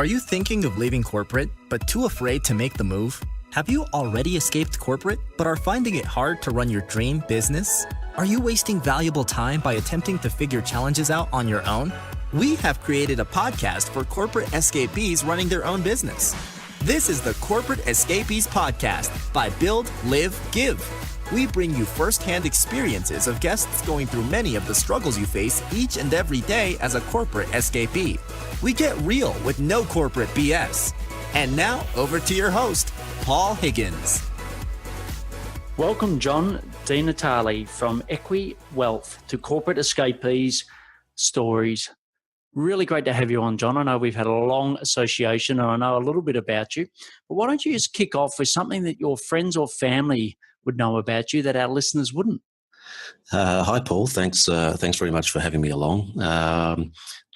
Are you thinking of leaving corporate, but too afraid to make the move? Have you already escaped corporate, but are finding it hard to run your dream business? Are you wasting valuable time by attempting to figure challenges out on your own? We have created a podcast for corporate escapees running their own business. This is the Corporate Escapees Podcast by Build, Live, Give. We bring you firsthand experiences of guests going through many of the struggles you face each and every day as a corporate escapee. We get real with no corporate BS. And now, over to your host, Paul Higgins. Welcome, John Di Natale from Equi Wealth to Corporate Escapees Stories. Really great to have you on, John. I know we've had a long association and I know a little bit about you, but why don't you just kick off with something that your friends or family would know about you that our listeners wouldn't? Hi, Paul. Thanks very much for having me along.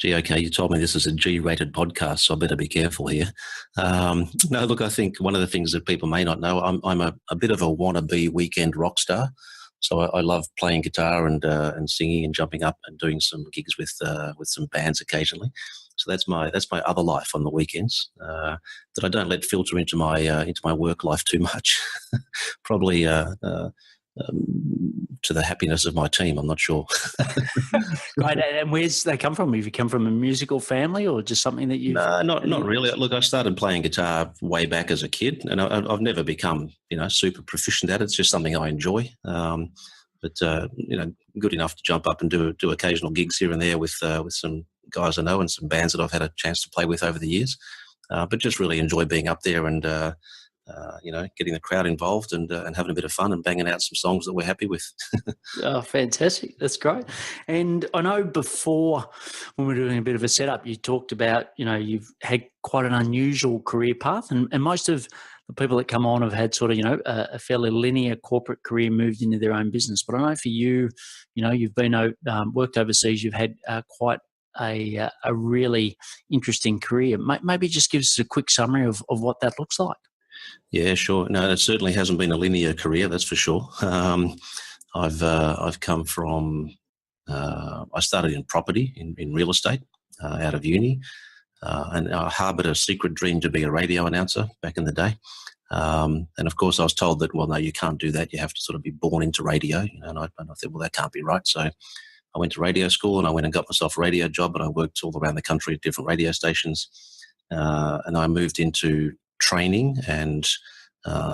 Okay, you told me this is a G-rated podcast, so I better be careful here. No, look, I think one of the things that people may not know, I'm a bit of a wannabe weekend rock star. So I love playing guitar and singing and jumping up and doing some gigs with some bands occasionally. So that's my other life on the weekends that I don't let filter into my work life too much. Probably to the happiness of my team, I'm not sure. Right, and where's they come from? Have you come from a musical family or just something that you? No, not really. Look, I started playing guitar way back as a kid, and I've never become super proficient at it. It's just something I enjoy. But good enough to jump up and do occasional gigs here and there with some guys I know and some bands that I've had a chance to play with over the years. But just really enjoy being up there and getting the crowd involved and having a bit of fun and banging out some songs that we're happy with. Oh, fantastic. That's great. And I know before, when we were doing a bit of a setup, you talked about, you've had quite an unusual career path and most of the people that come on have had sort of, a fairly linear corporate career, moved into their own business. But I know for you, you've been worked overseas, you've had quite a really interesting career. Maybe just give us a quick summary of what that looks like. Yeah, sure. No, it certainly hasn't been a linear career, that's for sure. I've come from, I started in property, in real estate out of uni, and I harboured a secret dream to be a radio announcer back in the day. And of course I was told that, well, no, you can't do that. You have to sort of be born into radio. And I thought, well, that can't be right. So I went to radio school and I went and got myself a radio job, and I worked all around the country at different radio stations. And I moved into training and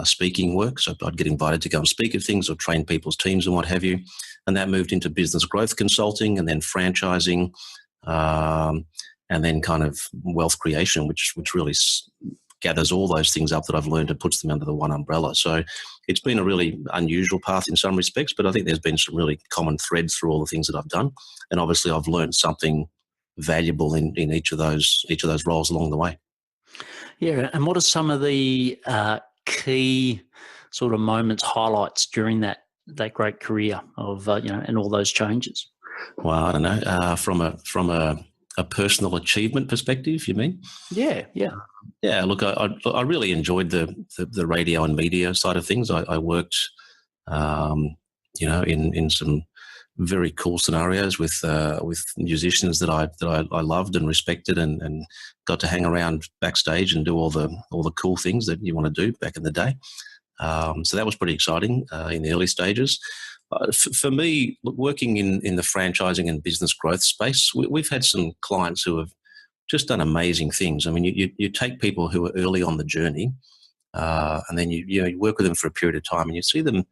speaking work. So I'd get invited to go and speak at things or train people's teams and what have you. And that moved into business growth consulting and then franchising and then kind of wealth creation, which really gathers all those things up that I've learned and puts them under the one umbrella. So it's been a really unusual path in some respects, but I think there's been some really common threads through all the things that I've done. And obviously I've learned something valuable in each of those roles along the way. Yeah, and what are some of the key sort of moments, highlights during that great career of and all those changes? Well, I don't know. From a personal achievement perspective, you mean? Yeah. Look, I really enjoyed the radio and media side of things. I worked, in some very cool scenarios with musicians that I loved and respected and got to hang around backstage and do all the cool things that you want to do back in the day. So that was pretty exciting in the early stages. For me, working in the franchising and business growth space, we've had some clients who have just done amazing things. I mean, you take people who are early on the journey and then you work with them for a period of time and you see them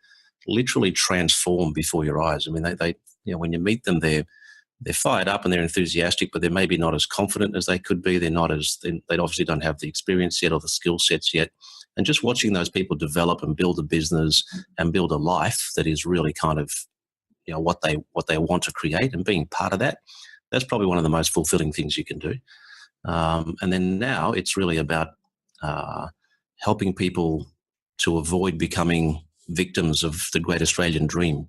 literally transform before your eyes. I mean, they when you meet them, they're fired up and they're enthusiastic, but they're maybe not as confident as they could be. They obviously don't have the experience yet or the skill sets yet. And just watching those people develop and build a business and build a life that is really kind of, what they want to create and being part of that's probably one of the most fulfilling things you can do. And then now it's really about helping people to avoid becoming victims of the great Australian dream,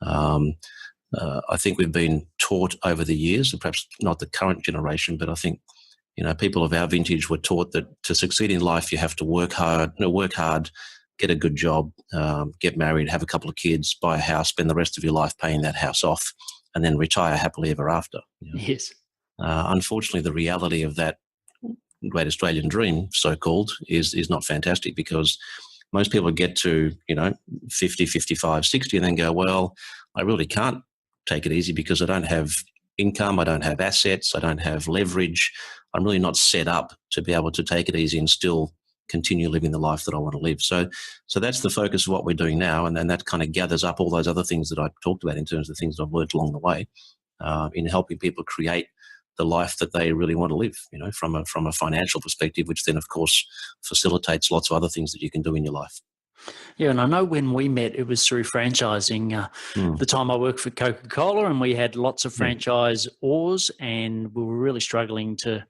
I think we've been taught over the years, and perhaps not the current generation, but I think, people of our vintage were taught that to succeed in life, you have to work hard, get a good job, get married, have a couple of kids, buy a house, spend the rest of your life paying that house off, and then retire happily ever after. Yes. Unfortunately, the reality of that great Australian dream, so-called, is not fantastic, because most people get to, 50, 55, 60 and then go, well, I really can't take it easy because I don't have income, I don't have assets, I don't have leverage. I'm really not set up to be able to take it easy and still continue living the life that I want to live. So that's the focus of what we're doing now, and then that kind of gathers up all those other things that I talked about in terms of things that I've learned along the way, in helping people create the life that they really want to live, from a financial perspective, which then, of course, facilitates lots of other things that you can do in your life. Yeah, and I know when we met, it was through franchising. The time I worked for Coca-Cola, and we had lots of franchisors, and we were really struggling to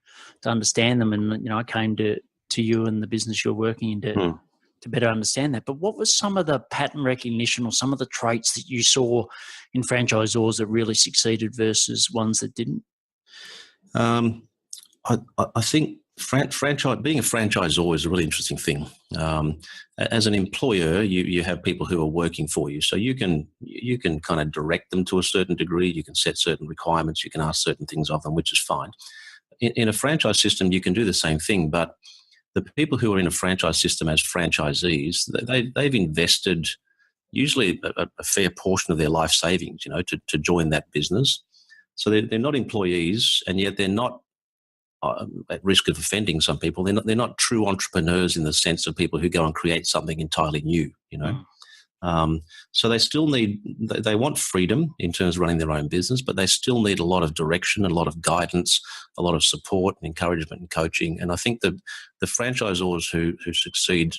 understand them. And I came to you and the business you're working in to better understand that. But what was some of the pattern recognition or some of the traits that you saw in franchisors that really succeeded versus ones that didn't? I think being a franchisor is a really interesting thing. As an employer, you have people who are working for you, so you can kind of direct them to a certain degree. You can set certain requirements. You can ask certain things of them, which is fine. In a franchise system, you can do the same thing, but the people who are in a franchise system as franchisees, they've invested usually a fair portion of their life savings, to join that business. So they're not employees, and yet they're not at risk of offending some people. They're not true entrepreneurs in the sense of people who go and create something entirely new, So they still they want freedom in terms of running their own business, but they still need a lot of direction, a lot of guidance, a lot of support and encouragement and coaching. And I think that the franchisors who succeed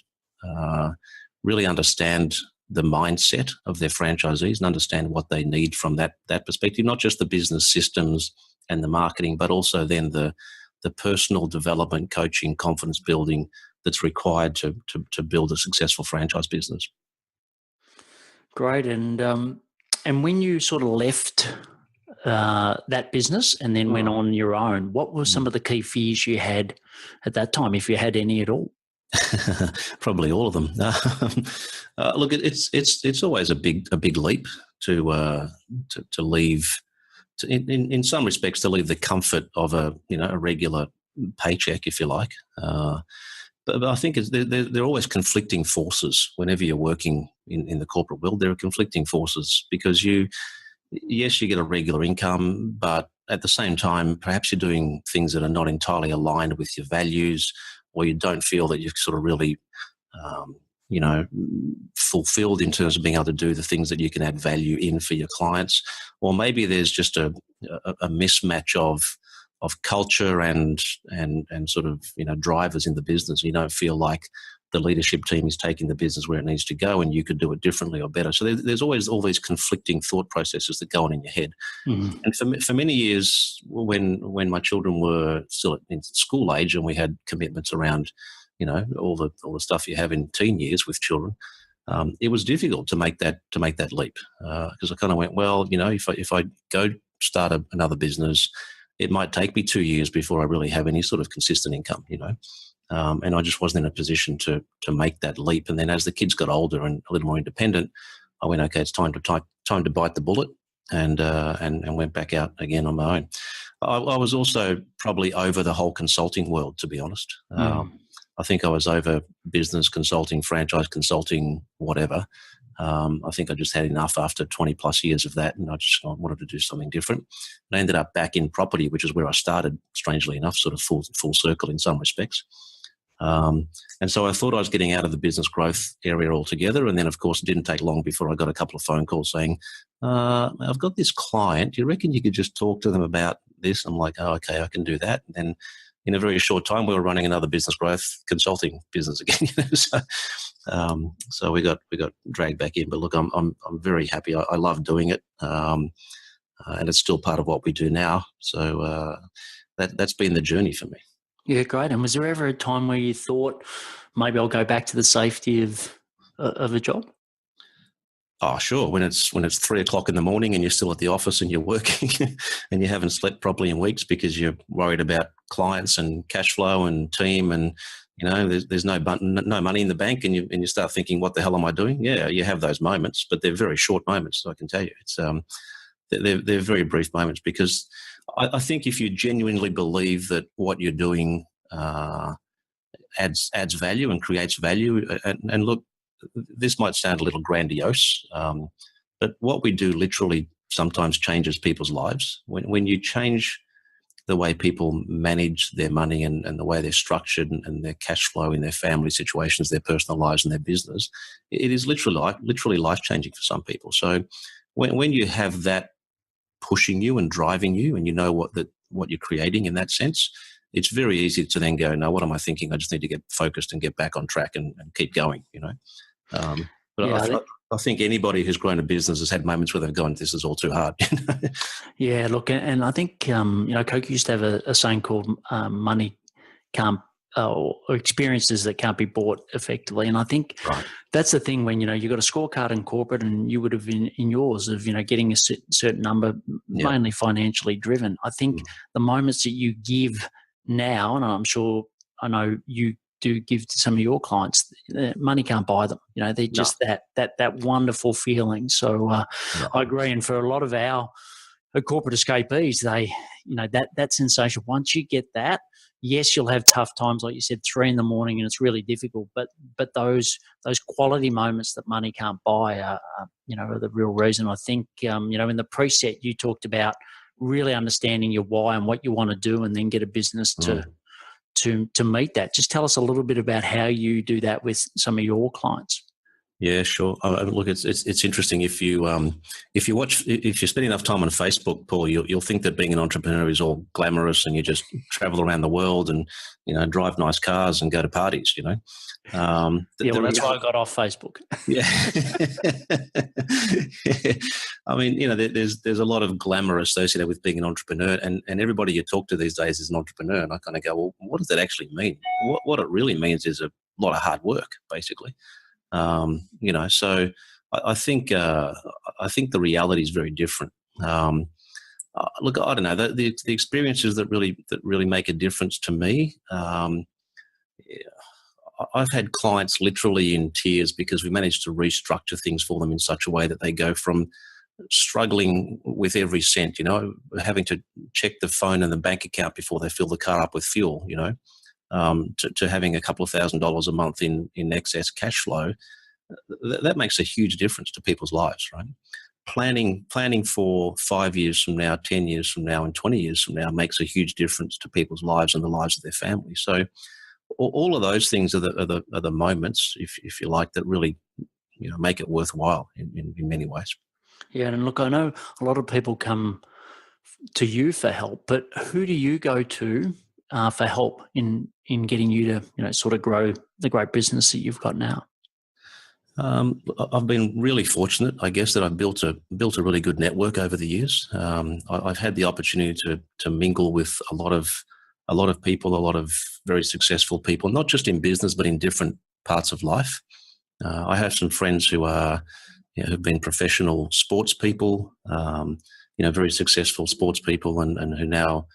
really understand the mindset of their franchisees and understand what they need from that perspective, not just the business systems and the marketing, but also then the personal development, coaching, confidence building that's required to build a successful franchise business. Great. And when you sort of left that business and then went on your own, what were some of the key fears you had at that time, if you had any at all? Probably all of them. Look, it's always a big leap to leave. In some respects, to leave the comfort of a regular paycheck, if you like. But I think there are always conflicting forces whenever you're working in the corporate world. There are conflicting forces because yes, you get a regular income, but at the same time, perhaps you're doing things that are not entirely aligned with your values, or you don't feel that you've sort of really, fulfilled in terms of being able to do the things that you can add value in for your clients. Or maybe there's just a mismatch of culture and sort of drivers in the business. You don't feel like the leadership team is taking the business where it needs to go, and you could do it differently or better. So there's always all these conflicting thought processes that go on in your head. Mm-hmm. And for many years, when my children were still in school age, and we had commitments around all the stuff you have in teen years with children, it was difficult to make that leap because I kind of went, well, if I go start another business, it might take me 2 years before I really have any sort of consistent income, and I just wasn't in a position to make that leap. And then as the kids got older and a little more independent, I went, okay, it's time to bite the bullet, and went back out again on my own. I was also probably over the whole consulting world, to be honest. I think I was over business consulting, franchise consulting, whatever. I think I just had enough after 20 plus years of that, and I just wanted to do something different. And I ended up back in property, which is where I started, strangely enough, sort of full circle in some respects. And so I thought I was getting out of the business growth area altogether. And then, of course, it didn't take long before I got a couple of phone calls saying, I've got this client. Do you reckon you could just talk to them about this? I'm like, oh, okay, I can do that. And then in a very short time, we were running another business growth consulting business again. So we got dragged back in. But look, I'm very happy. I love doing it, and it's still part of what we do now. So that's been the journey for me. Yeah, great. And was there ever a time where you thought, maybe I'll go back to the safety of a job? Oh, sure. When it's 3 o'clock in the morning and you're still at the office and you're working and you haven't slept properly in weeks because you're worried about clients and cash flow and team, and there's no money in the bank, and you start thinking, what the hell am I doing? Yeah, you have those moments, but they're very short moments. I can tell you, it's they're very brief moments, because I think if you genuinely believe that what you're doing adds value and creates value. And look, this might sound a little grandiose, but what we do literally sometimes changes people's lives. When you change the way people manage their money and the way they're structured and their cash flow in their family situations, their personal lives and their business, it is literally life-changing for some people. So when you have that pushing you and driving you, and you know what you're creating in that sense, it's very easy to then go, no, what am I thinking? I just need to get focused and get back on track and keep going, But Yeah, I think anybody who's grown a business has had moments where they've gone, this is all too hard. yeah. Look, and I think Coke used to have a saying called "money can't." Or experiences that can't be bought effectively. And I think that's the thing when, you've got a scorecard in corporate, and you would have in yours of, getting a certain number, mainly financially driven. I think the moments that you give now, and I know you do give to some of your clients, money can't buy them. They're just that wonderful feeling. So I agree. And for a lot of our corporate escapees, they, that sensation, once you get that, yes, you'll have tough times, like you said, 3 a.m, and it's really difficult. But those quality moments that money can't buy are the real reason. I think in the preset you talked about really understanding your why and what you want to do, and then get a business to meet that. Just tell us a little bit about how you do that with some of your clients. Yeah, sure. Look, it's interesting. If you spend enough time on Facebook, Paul, you'll think that being an entrepreneur is all glamorous, and you just travel around the world and drive nice cars and go to parties. That's why I got off Facebook. Yeah. I mean, there's a lot of glamour associated with being an entrepreneur, and everybody you talk to these days is an entrepreneur. And I kind of go, well, what does that actually mean? What it really means is a lot of hard work, basically. So I think the reality is very different. Look, I don't know, the experiences that really make a difference to me. I've had clients literally in tears because we managed to restructure things for them in such a way that they go from struggling with every cent, having to check the phone and the bank account before they fill the car up with fuel, to having a couple of $1,000s a month in excess cash flow. That makes a huge difference to people's lives, right? Planning for 5 years from now, 10 years from now, and 20 years from now makes a huge difference to people's lives and the lives of their family. So all of those things are the moments, if you like, that really make it worthwhile in many ways. Yeah, and look, I know a lot of people come to you for help, but who do you go to for help in getting you to sort of grow the great business that you've got now? I've been really fortunate, I guess, that I've built a really good network over the years. I've had the opportunity to mingle with a lot of people, a lot of very successful people, not just in business but in different parts of life. I have some friends who are who've been professional sports people, very successful sports people, and who now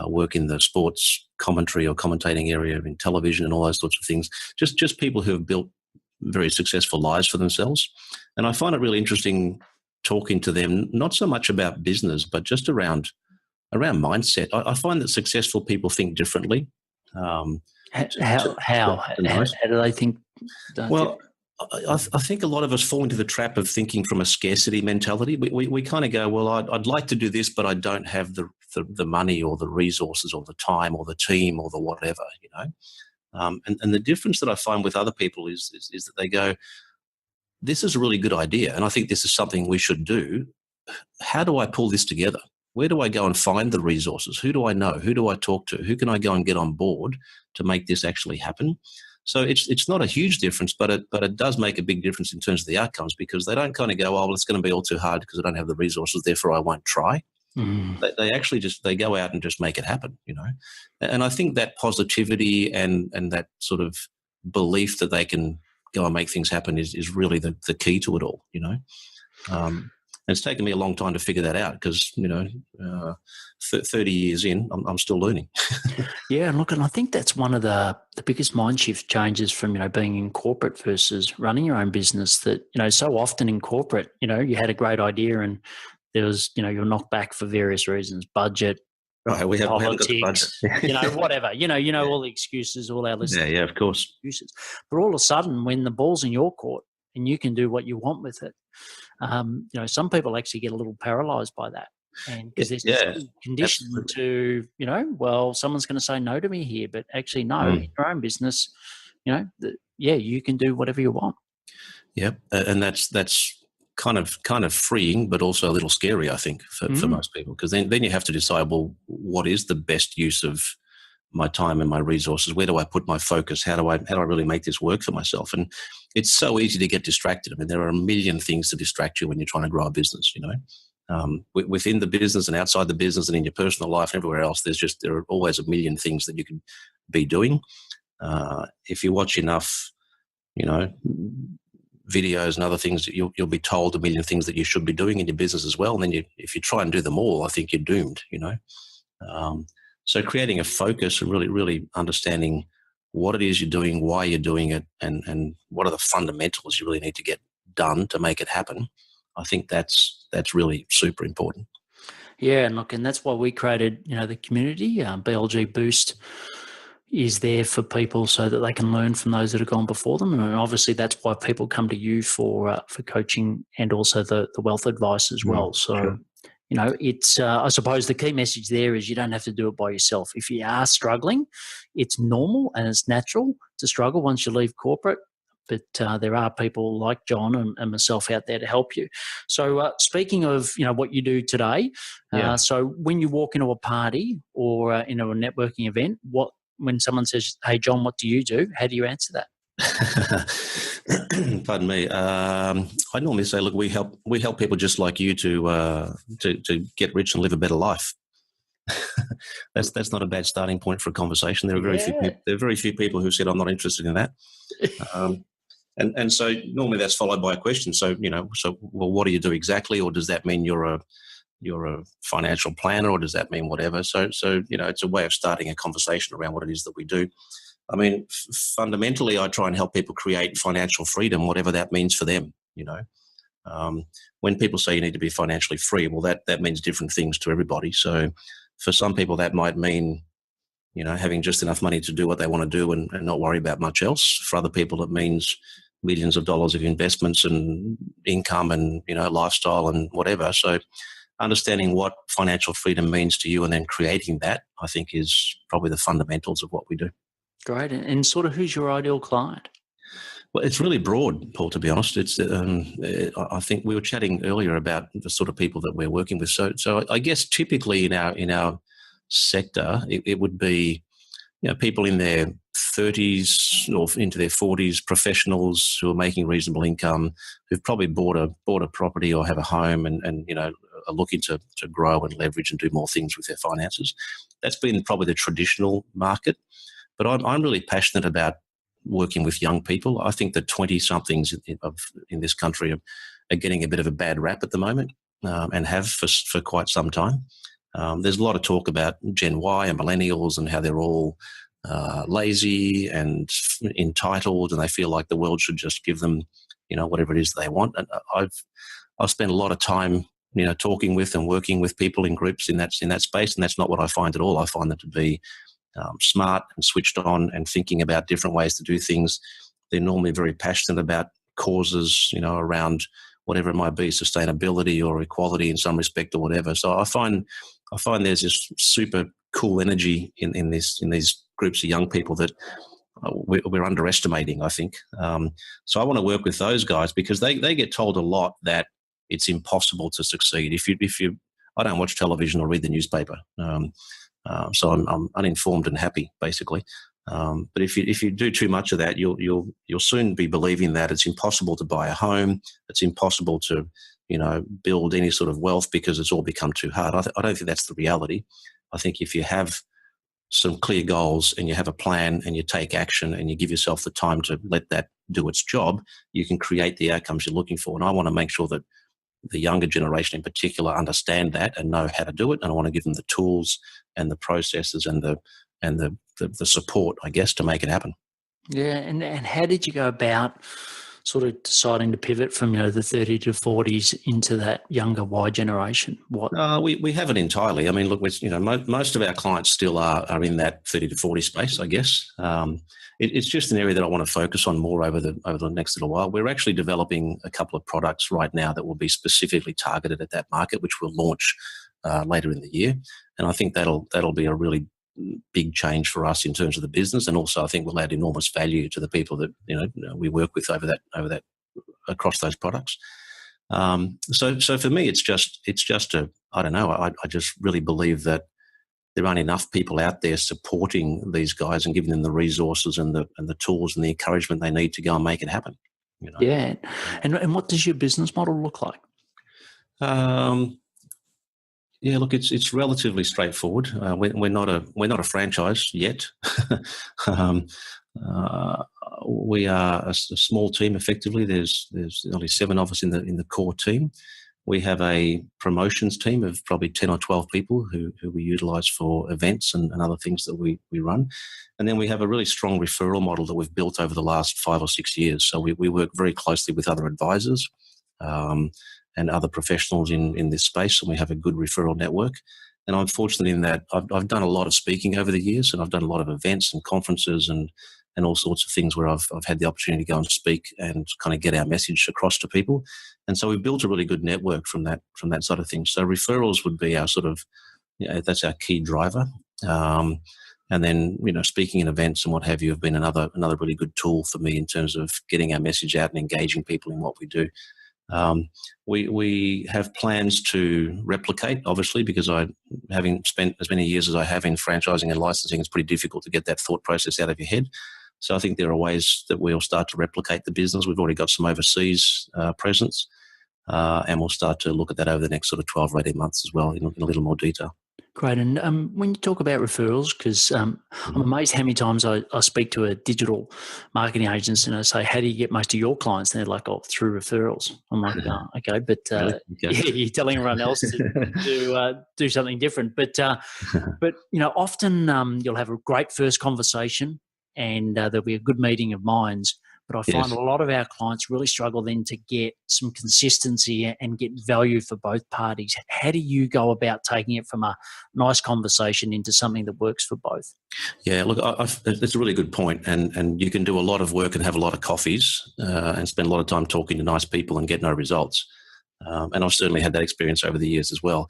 work in the sports commentary or commentating area in television and all those sorts of things. Just people who have built very successful lives for themselves. And I find it really interesting talking to them, not so much about business, but just around mindset. I find that successful people think differently. How do they think? Well, I think a lot of us fall into the trap of thinking from a scarcity mentality. We kind of go, well, I'd like to do this, but I don't have the money or the resources or the time or the team or the whatever, And the difference that I find with other people is that they go, this is a really good idea, and I think this is something we should do. How do I pull this together? Where do I go and find the resources? Who do I know? Who do I talk to? Who can I go and get on board to make this actually happen? So it's not a huge difference, but it does make a big difference in terms of the outcomes, because they don't kind of go, oh, well, it's going to be all too hard because I don't have the resources, therefore I won't try. They actually they go out and just make it happen, And I think that positivity and that sort of belief that they can go and make things happen is really the key to it all, And it's taken me a long time to figure that out because, 30 years in, I'm still learning. Yeah, and look, and I think that's one of the biggest mind shift changes from, being in corporate versus running your own business that, so often in corporate, you had a great idea and there was, you're knocked back for various reasons, budget, Right, we haven't got the budget. politics, whatever. You know all the excuses, all our listeners. Yeah, of course. Excuses. But all of a sudden, when the ball's in your court and you can do what you want with it, some people actually get a little paralyzed by that. And because they're conditioned to, someone's going to say no to me here, but actually, no, in your own business, you can do whatever you want. Yep, and that's kind of freeing, but also a little scary, I think, for most people, because then you have to decide, well, what is the best use of my time and my resources? Where do I put my focus? How do I really make this work for myself? And it's so easy to get distracted. I mean, there are a million things to distract you when you're trying to grow a business. Within the business and outside the business and in your personal life and everywhere else, there are always a million things that you could be doing. If you watch enough, videos and other things, you'll be told a million things that you should be doing in your business as well. And then if you try and do them all, I think you're doomed. So creating a focus and really, really understanding what it is you're doing, why you're doing it, and what are the fundamentals you really need to get done to make it happen. I think that's really super important. Yeah, and that's why we created, the community. BLG Boost is there for people so that they can learn from those that have gone before them, and obviously that's why people come to you for coaching and also the wealth advice as well. So. Sure. It's, I suppose the key message there is you don't have to do it by yourself. If you are struggling, it's normal and it's natural to struggle once you leave corporate. But there are people like John and myself out there to help you. So speaking of, what you do today, so when you walk into a party or a networking event, when someone says, "Hey, John, what do you do?" How do you answer that? Pardon me. I normally say, look, we help people just like you to get rich and live a better life. That's not a bad starting point for a conversation. There are very few people who said, "I'm not interested in that." And so normally that's followed by a question. So well, what do you do exactly, or does that mean you're a financial planner, or does that mean whatever? So it's a way of starting a conversation around what it is that we do. I mean, fundamentally, I try and help people create financial freedom, whatever that means for them. When people say you need to be financially free, well, that means different things to everybody. So for some people, that might mean, having just enough money to do what they want to do and not worry about much else. For other people, it means millions of dollars of investments and income and, lifestyle and whatever. So understanding what financial freedom means to you and then creating that, I think, is probably the fundamentals of what we do. Great. And sort of who's your ideal client? Well, it's really broad, Paul, to be honest. It's I think we were chatting earlier about the sort of people that we're working with. So I guess typically in our sector, it would be, people in their 30s or into their 40s, professionals who are making reasonable income, who've probably bought a property or have a home and are looking to grow and leverage and do more things with their finances. That's been probably the traditional market. But I'm really passionate about working with young people. I think the 20-somethings in this country are getting a bit of a bad rap at the moment, and have for quite some time. There's a lot of talk about Gen Y and millennials and how they're all lazy and entitled, and they feel like the world should just give them, whatever it is they want. And I've spent a lot of time, talking with and working with people in groups in that space, and that's not what I find at all. I find them to be smart and switched on and thinking about different ways to do things. They're normally very passionate about causes, around whatever it might be, sustainability or equality in some respect or whatever. So I find there's this super cool energy in these groups of young people that we're underestimating, I think. So I want to work with those guys because they get told a lot that it's impossible to succeed. I don't watch television or read the newspaper. So I'm uninformed and happy, basically. But if you do too much of that, you'll soon be believing that it's impossible to buy a home, it's impossible to build any sort of wealth because it's all become too hard. I don't think that's the reality. I think if you have some clear goals and you have a plan and you take action and you give yourself the time to let that do its job, you can create the outcomes you're looking for. And I want to make sure that the younger generation in particular understand that and know how to do it. And I want to give them the tools and the processes and the support, I guess, to make it happen. Yeah. And how did you go about sort of deciding to pivot from the 30 to 40s into that younger Y generation? We haven't entirely. I mean, look, most of our clients still are in that 30 to 40 space, I guess. It's just an area that I want to focus on more over the next little while. We're actually developing a couple of products right now that will be specifically targeted at that market, which we'll launch later in the year. And I think that'll be a really big change for us in terms of the business, and also I think will add enormous value to the people that we work with over that across those products. So for me, it's just I don't know. I just really believe that there aren't enough people out there supporting these guys and giving them the resources and the tools and the encouragement they need to go and make it happen. Yeah, and what does your business model look like? Yeah, look, it's relatively straightforward. We're not a franchise yet. We are a small team. Effectively, there's only 7 of us in the core team. We have a promotions team of probably 10 or 12 people who we utilise for events and other things that we run, and then we have a really strong referral model that we've built over the last 5 or 6 years. So we work very closely with other advisors and other professionals in this space, and we have a good referral network. And I'm fortunate in that I've done a lot of speaking over the years, and I've done a lot of events and conferences and all sorts of things where I've had the opportunity to go and speak and kind of get our message across to people. And so we've built a really good network from that side of things. So referrals would be our sort of, that's our key driver. And then, speaking in events and what have you have been another really good tool for me in terms of getting our message out and engaging people in what we do. We have plans to replicate, obviously, because having spent as many years as I have in franchising and licensing, it's pretty difficult to get that thought process out of your head. So I think there are ways that we'll start to replicate the business. We've already got some overseas presence, and we'll start to look at that over the next sort of 12 or 18 months as well in a little more detail. Great. And when you talk about referrals, because I'm amazed how many times I speak to a digital marketing agency and I say, how do you get most of your clients? And they're like, oh, through referrals. I'm like, oh, okay. But really? Okay. Yeah, you're telling everyone else to do something different. But often you'll have a great first conversation and there'll be a good meeting of minds. But I find a lot of our clients really struggle then to get some consistency and get value for both parties. How do you go about taking it from a nice conversation into something that works for both? Yeah, look, it's a really good point. And you can do a lot of work and have a lot of coffees and spend a lot of time talking to nice people and get no results. And I've certainly had that experience over the years as well.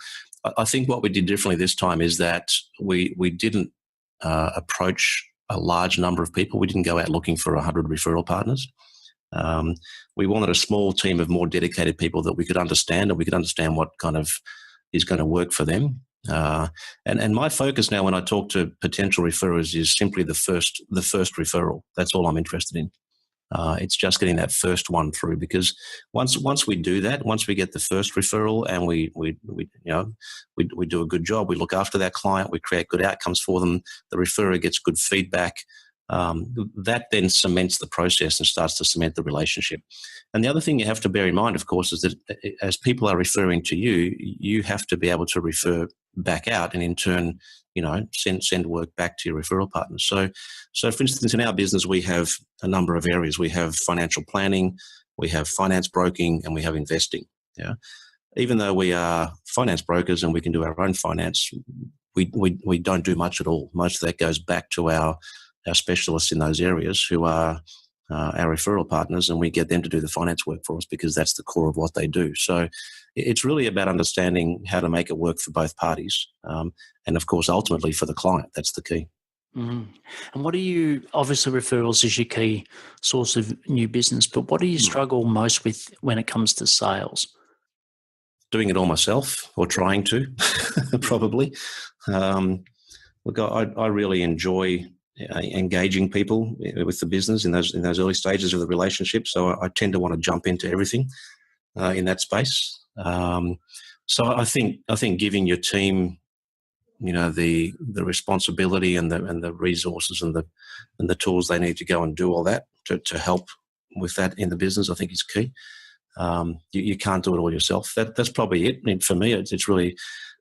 I think what we did differently this time is that we didn't approach a large number of people. We didn't go out looking for 100 referral partners. We wanted a small team of more dedicated people that we could understand, and we could understand what kind of is going to work for them. And my focus now when I talk to potential referrers is simply the first referral. That's all I'm interested in. It's just getting that first one through, because once we do that, once we get the first referral and we do a good job, we look after that client, we create good outcomes for them, the referrer gets good feedback, that then cements the process and starts to cement the relationship. And the other thing you have to bear in mind, of course, is that as people are referring to you, you have to be able to refer back out and in turn, send work back to your referral partners. So for instance, in our business, we have a number of areas. We have financial planning, we have finance broking, and we have investing. Yeah. Even though we are finance brokers and we can do our own finance, we don't do much at all. Most of that goes back to our specialists in those areas who are our referral partners, and we get them to do the finance work for us because that's the core of what they do. So it's really about understanding how to make it work for both parties. And of course, ultimately for the client, that's the key. Mm. And what do you, obviously referrals is your key source of new business, but what do you struggle most with when it comes to sales? Doing it all myself, or trying to, probably. Look, I really enjoy engaging people with the business in those early stages of the relationship. So I tend to want to jump into everything in that space. So I think giving your team, the responsibility and the resources and the tools they need to go and do all that to help with that in the business, I think is key. You can't do it all yourself. That's probably it. And for me, it's really,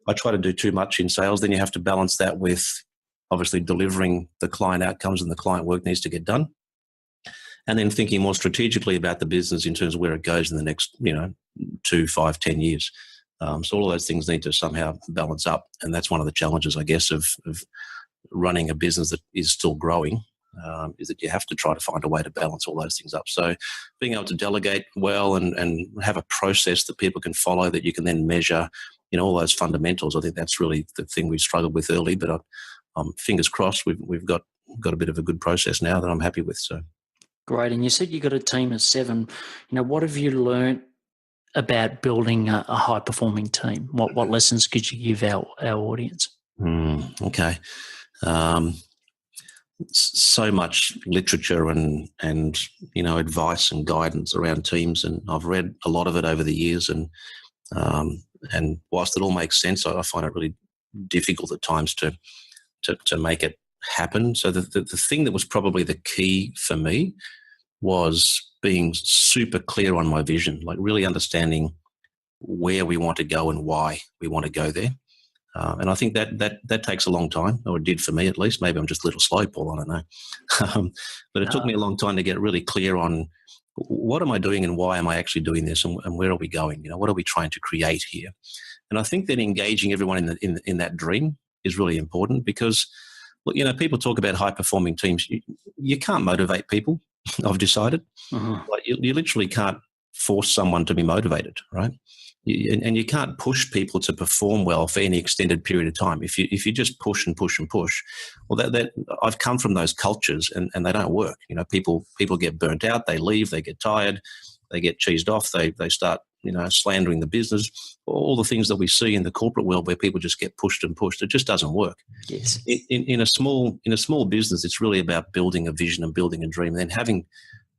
I try to do too much in sales. Then you have to balance that with obviously delivering the client outcomes, and the client work needs to get done. and then thinking more strategically about the business in terms of where it goes in the next, 2, 5, 10 years. So all of those things need to somehow balance up, and that's one of the challenges, I guess, of running a business that is still growing, is that you have to try to find a way to balance all those things up. So being able to delegate well and have a process that people can follow, that you can then measure, all those fundamentals. I think that's really the thing we struggled with early, but fingers crossed, we've got a bit of a good process now that I'm happy with. So great. And you said you got a team of 7. What have you learnt about building a high-performing team? What lessons could you give our audience? Okay. So much literature and advice and guidance around teams, and I've read a lot of it over the years, and whilst it all makes sense, I find it really difficult at times to make it happen. So the thing that was probably the key for me was being super clear on my vision, like really understanding where we want to go and why we want to go there. And I think that takes a long time, or it did for me at least. Maybe I'm just a little slow, Paul, I don't know. But it took me a long time to get really clear on what am I doing and why am I actually doing this, and where are we going? What are we trying to create here? And I think that engaging everyone in that dream is really important, because people talk about high-performing teams. You can't motivate people, I've decided. Like you literally can't force someone to be motivated, right? And you can't push people to perform well for any extended period of time. If you just push and push and push, well, that I've come from those cultures, and they don't work. People get burnt out, they leave, they get tired, they get cheesed off, they start slandering the business, all the things that we see in the corporate world where people just get pushed and pushed. It just doesn't work. Yes. In a small business, it's really about building a vision and building a dream, and then having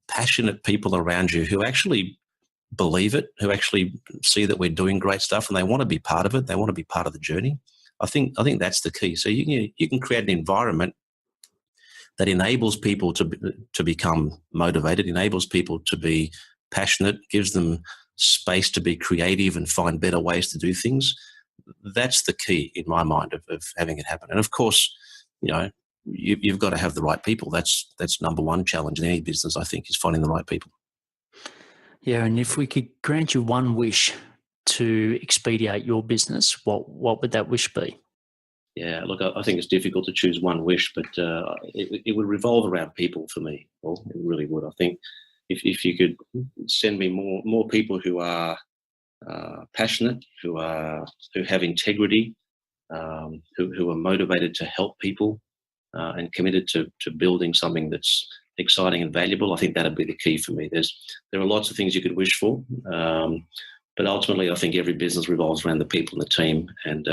passionate people around you who actually believe it, who actually see that we're doing great stuff, and they want to be part of it. They want to be part of the journey. I think that's the key. So you can create an environment that enables people to become motivated, enables people to be passionate, gives them space to be creative and find better ways to do things. That's the key in my mind of having it happen. And of course, you've got to have the right people. That's number one challenge in any business, I think, is finding the right people. Yeah, and if we could grant you one wish to expedite your business, what would that wish be? Yeah, look, I think it's difficult to choose one wish, but it would revolve around people for me. Well, it really would. I think if you could send me more people who are passionate, who have integrity, who are motivated to help people, and committed to building something that's exciting and valuable, I think that'd be the key for me. There are lots of things you could wish for, but ultimately I think every business revolves around the people and the team, and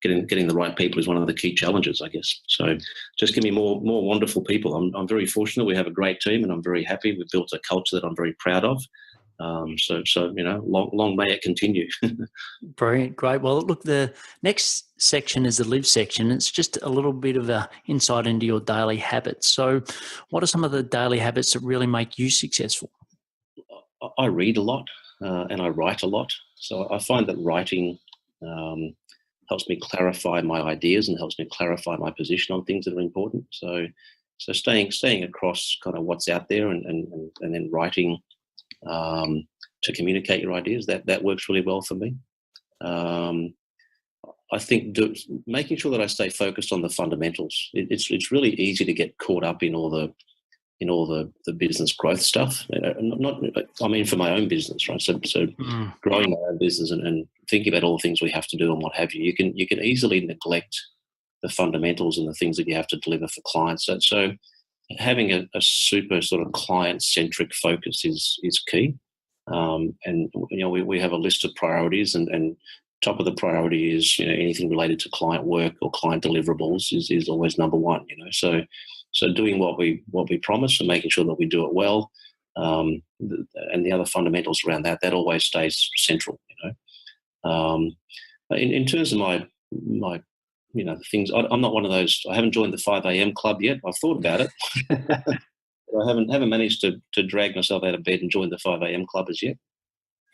getting the right people is one of the key challenges, I guess. So just give me more wonderful people. I'm very fortunate. We have a great team, and I'm very happy. We've built a culture that I'm very proud of. So long may it continue. Brilliant, great. Well, look, the next section is the live section. It's just a little bit of a insight into your daily habits. So what are some of the daily habits that really make you successful? I read a lot, and I write a lot. So I find that writing helps me clarify my ideas and helps me clarify my position on things that are important. So staying across kind of what's out there, and then writing to communicate your ideas, that works really well for me. I think making sure that I stay focused on the fundamentals. It's really easy to get caught up in all the business growth stuff. For my own business, right? So growing my own business and thinking about all the things we have to do and what have you. You can easily neglect the fundamentals and the things that you have to deliver for clients. So having a super sort of client-centric focus is key. And we have a list of priorities, and top of the priority is anything related to client work or client deliverables is always number one. So doing what we promise and making sure that we do it well, and the other fundamentals around that always stays central. In terms of my things, I'm not one of those. I haven't joined the 5 a.m. club yet. I've thought about it. I haven't managed to drag myself out of bed and join the 5 a.m. club as yet.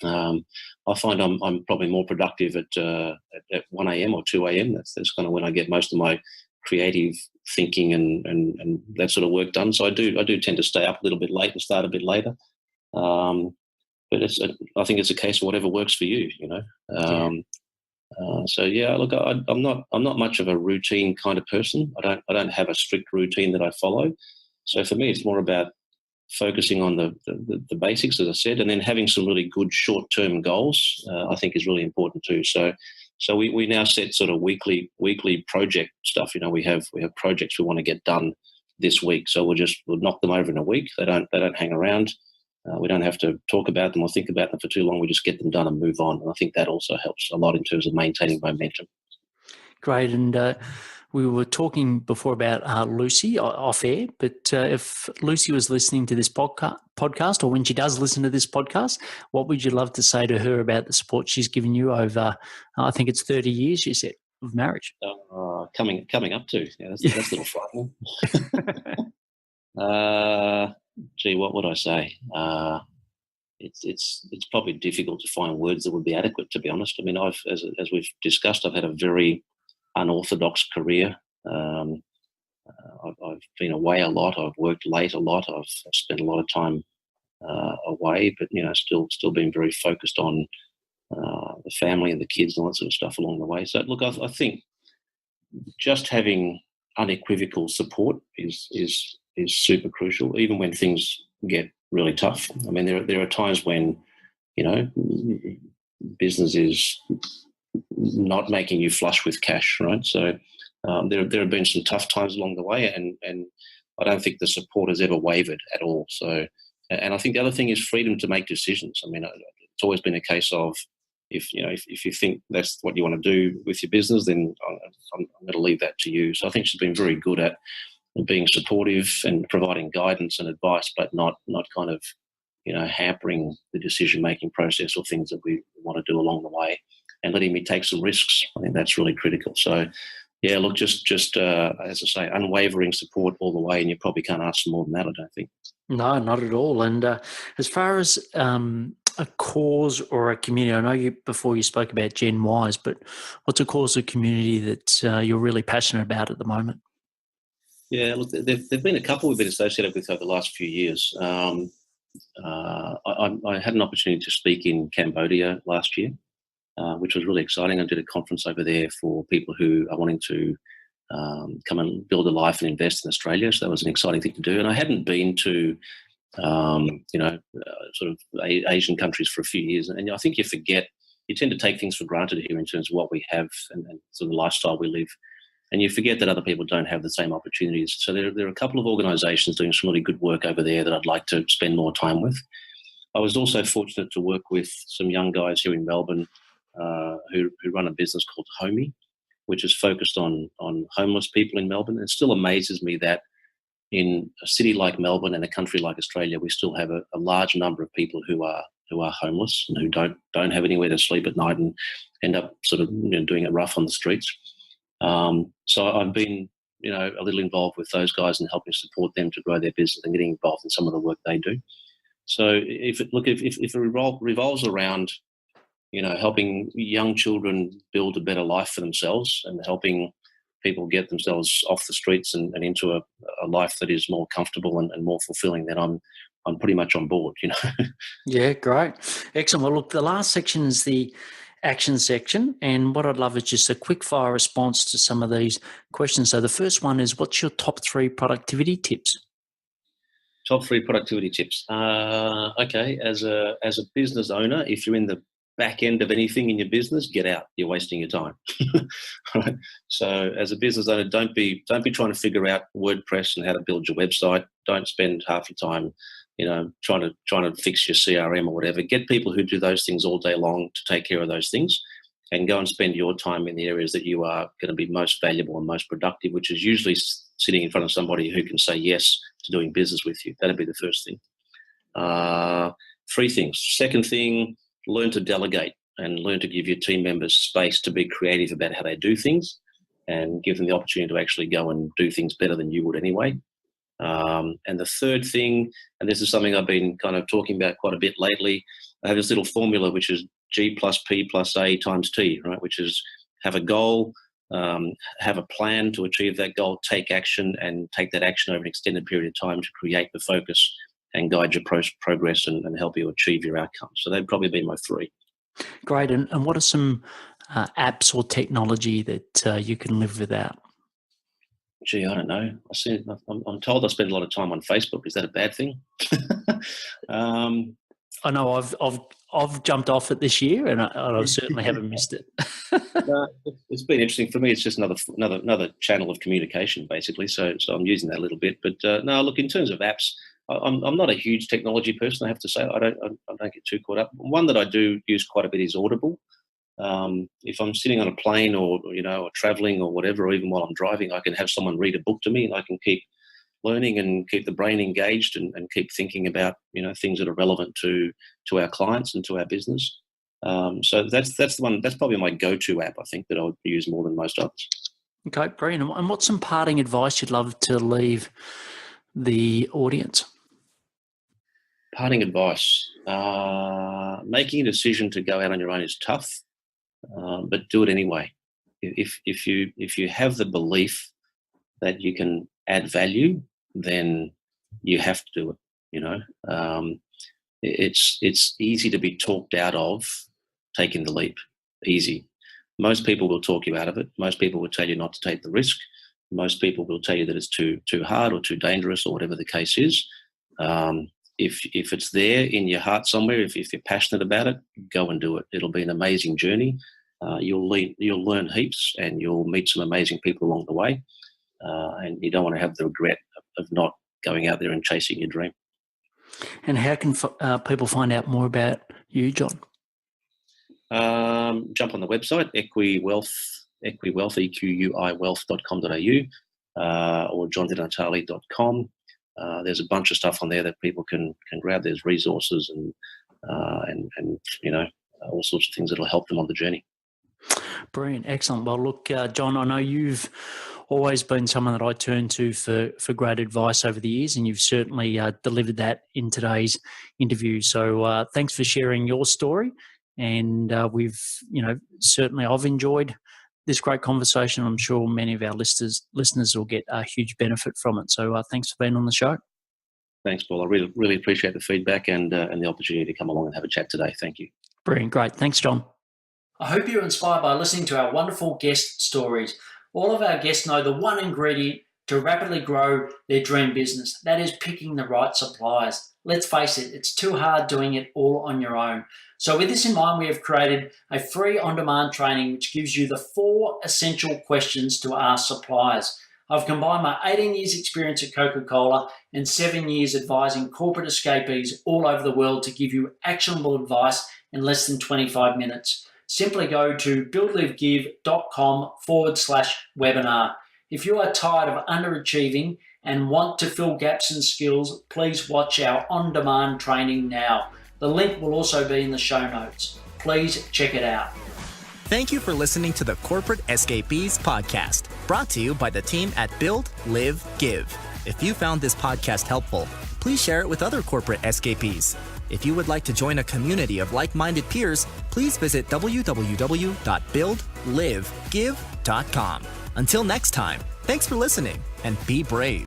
I find I'm probably more productive at 1 a.m. or 2 a.m. That's kind of when I get most of my creative thinking and that sort of work done. So I do tend to stay up a little bit late and start a bit later. But I think it's a case of whatever works for you, you know. So yeah, look, I'm not much of a routine kind of person. I don't have a strict routine that I follow. So for me, it's more about focusing on the basics, as I said, and then having some really good short-term goals. I think is really important too. So we now set sort of weekly project stuff. You know, we have projects we want to get done this week. So we'll knock them over in a week. They don't hang around. We don't have to talk about them or think about them for too long. We just get them done and move on. And I think that also helps a lot in terms of maintaining momentum. Great. And we were talking before about Lucy off air, but if Lucy was listening to this podcast, or when she does listen to this podcast, what would you love to say to her about the support she's given you over, I think it's 30 years, you said, of marriage? Coming up to. Yeah, that's a little frightening. Gee, what would I say? It's probably difficult to find words that would be adequate, to be honest. I mean, as we've discussed, I've had a very unorthodox career. I've been away a lot. I've worked late a lot. I've spent a lot of time away, but you know, still been very focused on the family and the kids and all that sort of stuff along the way. So look, I think just having unequivocal support is super crucial, even when things get really tough. I mean, there are times when, you know, business is not making you flush with cash, right? So there have been some tough times along the way, and I don't think the support has ever wavered at all. So, and I think the other thing is freedom to make decisions. I mean, it's always been a case of if you think that's what you want to do with your business, then I'm going to leave that to you. So I think she's been very good at being supportive and providing guidance and advice, but not kind of, you know, hampering the decision-making process or things that we want to do along the way, and letting me take some risks. I think that's really critical. So, yeah, look, just as I say, unwavering support all the way, and you probably can't ask for more than that, I don't think. No, not at all. And as far as a cause or a community, I know before you spoke about Gen Ys, but what's a cause or community that you're really passionate about at the moment? Yeah, look, there've been a couple we've been associated with over the last few years. I had an opportunity to speak in Cambodia last year, which was really exciting. I did a conference over there for people who are wanting to come and build a life and invest in Australia. So that was an exciting thing to do. And I hadn't been to, sort of Asian countries for a few years. And I think you tend to take things for granted here in terms of what we have and sort of the lifestyle we live. And you forget that other people don't have the same opportunities. So there are a couple of organisations doing some really good work over there that I'd like to spend more time with. I was also fortunate to work with some young guys here in Melbourne who run a business called Homey, which is focused on homeless people in Melbourne. It still amazes me that in a city like Melbourne and a country like Australia, we still have a large number of people who are homeless and who don't have anywhere to sleep at night and end up sort of, you know, doing it rough on the streets. So I've been, you know, a little involved with those guys and helping support them to grow their business and getting involved in some of the work they do. So if it revolves around, you know, helping young children build a better life for themselves and helping people get themselves off the streets and into a life that is more comfortable and more fulfilling, then I'm pretty much on board, you know. Yeah, great. Excellent. Well, look, the last section is the action section, and what I'd love is just a quick fire response to some of these questions. So the first one is, what's your top 3 productivity tips? Top 3 productivity tips. Okay, as a business owner, if you're in the back end of anything in your business, get out. You're wasting your time. Right? So as a business owner, don't be trying to figure out WordPress and how to build your website. Don't spend half your time, you know, trying to fix your CRM or whatever. Get people who do those things all day long to take care of those things, and go and spend your time in the areas that you are going to be most valuable and most productive, which is usually sitting in front of somebody who can say yes to doing business with you. That'd be the first thing. 3 things. Second thing, learn to delegate and learn to give your team members space to be creative about how they do things and give them the opportunity to actually go and do things better than you would anyway. And the third thing, and this is something I've been kind of talking about quite a bit lately, I have this little formula which is G plus P plus A times T, right? Which is have a goal, have a plan to achieve that goal, take action, and take that action over an extended period of time to create the focus and guide your progress and help you achieve your outcomes. So they'd probably be my three. Great. And what are some apps or technology that you can live without? Gee, I don't know. I'm told I spend a lot of time on Facebook. Is that a bad thing? I know I've jumped off it this year, and I certainly haven't missed it. It's been interesting for me. It's just another channel of communication, basically. So I'm using that a little bit. But no, look, in terms of apps, I'm not a huge technology person. I have to say, I don't get too caught up. One that I do use quite a bit is Audible. If I'm sitting on a plane or traveling or whatever, or even while I'm driving, I can have someone read a book to me, and I can keep learning and keep the brain engaged and keep thinking about things that are relevant to our clients and to our business. So that's the one. That's probably my go-to app, I think, that I would use more than most others. Okay, brilliant. And what's some parting advice you'd love to leave the audience? Parting advice: making a decision to go out on your own is tough, but do it anyway. If you have the belief that you can add value, then you have to do it. It's easy to be talked out of taking the leap. Easy. Most people will talk you out of it. Most people will tell you not to take the risk. Most people will tell you that it's too hard or too dangerous or whatever the case is. If it's there in your heart somewhere, if you're passionate about it, go and do it. It'll be an amazing journey. You'll learn heaps, and you'll meet some amazing people along the way. And you don't want to have the regret of not going out there and chasing your dream. And how can people find out more about you, John? Jump on the website, Equi Wealth, equiwealth.com.au, or johnthenatale.com. There's a bunch of stuff on there that people can grab. There's resources and all sorts of things that will help them on the journey. Brilliant. Excellent. Well, look, John, I know you've always been someone that I turn to for great advice over the years, and you've certainly delivered that in today's interview. So thanks for sharing your story. And I've enjoyed this great conversation. I'm sure many of our listeners will get a huge benefit from it. So thanks for being on the show. Thanks, Paul. I really, really appreciate the feedback and the opportunity to come along and have a chat today. Thank you. Brilliant. Great. Thanks, John. I hope you're inspired by listening to our wonderful guest stories. All of our guests know the one ingredient to rapidly grow their dream business. That is picking the right suppliers. Let's face it, it's too hard doing it all on your own. So with this in mind, we have created a free on-demand training which gives you the 4 essential questions to ask suppliers. I've combined my 18 years experience at Coca-Cola and 7 years advising corporate escapees all over the world to give you actionable advice in less than 25 minutes. Simply go to buildlivegive.com/webinar. If you are tired of underachieving and want to fill gaps in skills, please watch our on-demand training now. The link will also be in the show notes. Please check it out. Thank you for listening to the Corporate Escapees podcast, brought to you by the team at Build, Live, Give. If you found this podcast helpful, please share it with other corporate escapees. If you would like to join a community of like-minded peers, please visit www.buildlivegive.com. Until next time, thanks for listening and be brave.